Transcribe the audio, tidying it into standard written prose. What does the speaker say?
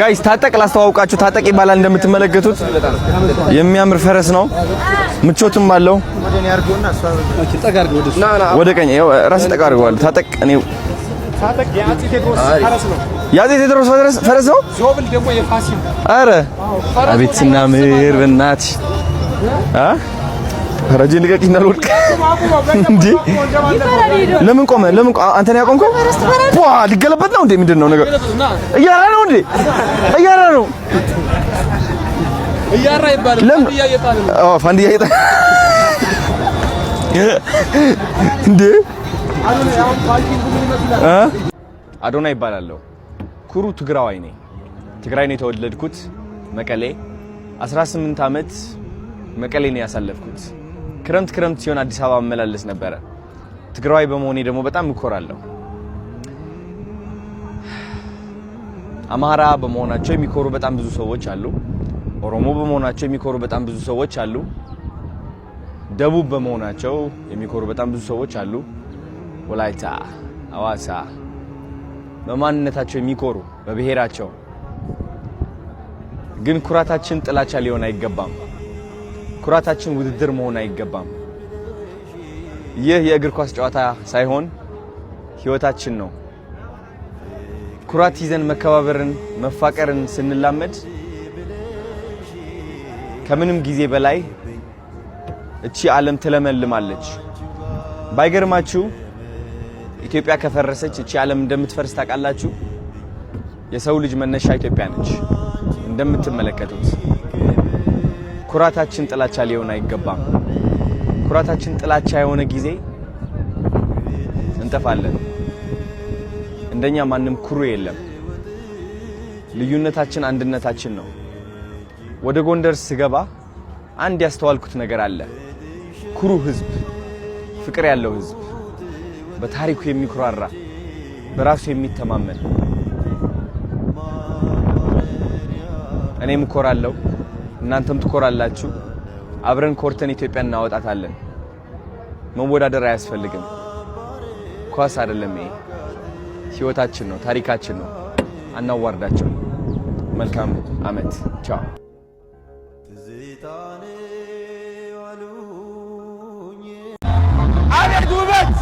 ጋይስ ታጠቅ ላስተዋውቃችሁ ታጠቅ ይባላል እንደምትመለከቱት የሚያምር ፈረስ ነው ምቾትም አለው ወደ ቀኝ ራስ ጠጋ አድርገዋል ታጠቅ እኔ ታጠቅ ያዚ ቴድሮስ ፈረስ ነው ዞብል ደግሞ የፋሲል አረ አቤት ስናምር በእናት ፈረጅን ልቀቂና ልወድቅ እንዴ ለምን ቆመ አንተ ነው ያቆምከው ዋ ሊገለበጥ ነው እንዴ ምንድነው ነገር እያራ ነው እንዴ እያራ ነው እያራ ይባላል ፋንዲያ እየጣለ ነው ፋንዲያ እየጣለ እንዴ አዶና ይባላል ኩሩ ትግራዋይ ነኝ ትግራይ ነው የተወለድኩት መቀሌ 18 አመት መቀሌ ነው ያሳለፍኩት ክረምት ሲሆን አዲስ አበባ መመላለስ ነበር ትግራዋይ በመሆኔ ደግሞ በጣም እኮራለሁ አማራ በመሆናቸው የሚኮሩ በጣም ብዙ ሰዎች አሉ ኦሮሞ በመሆናቸው የሚኮሩ በጣም ብዙ ሰዎች አሉ ደቡብ በመሆናቸው የሚኮሩ በጣም ብዙ ሰዎች አሉ ወላይታ አዋሳ በማንነታቸው የሚኮሩ በብሔራቸው ግን ኩራታችን ጥላቻ ሊሆን አይገባም ኩራታችን ውድድር መሆን አይገባም ይህ የእግር ኳስ ጨዋታ ሳይሆን ህይወታችን ነው ኩራት ይዘን መከባበርን መፋቀርን ስንላመድ ከምንም ጊዜ በላይ እቺ ዓለም ትለመልማለች ባይገርማችሁ ኢትዮጵያ ከፈረሰች እቺ ዓለም እንደምትፈርስ ታውቃላችሁ የሰው ልጅ መነሻ ኢትዮጵያ ነች እንደምትመለከቱት ኩራታችን ጥላቻ ሊሆን አይገባም ኩራታችን ጥላቻ የሆነ ጊዜ እንጠፋለን እንደኛ ማንንም ኩሩ የለም ልዩነታችን አንድነታችን ነው ወደ ጎንደር ስገባ አንድ ያስተዋልኩት ነገር አለ ኩሩ ህዝብ ፍቅር ያለው ህዝብ በታሪኩ የሚኩራራ በራሱ የሚተማመን እኔም እኮራለሁ እናንተም ትኮራላችሁ አብረን ኮርተን ኢትዮጵያን እናወጣታለን መወዳደር አያስፈልግም ኳስ አይደለም ይሄ ህይወታችን ነው ታሪካችን ነው አናዋርዳቸው መልካም አመት ቻው አቤት ውበት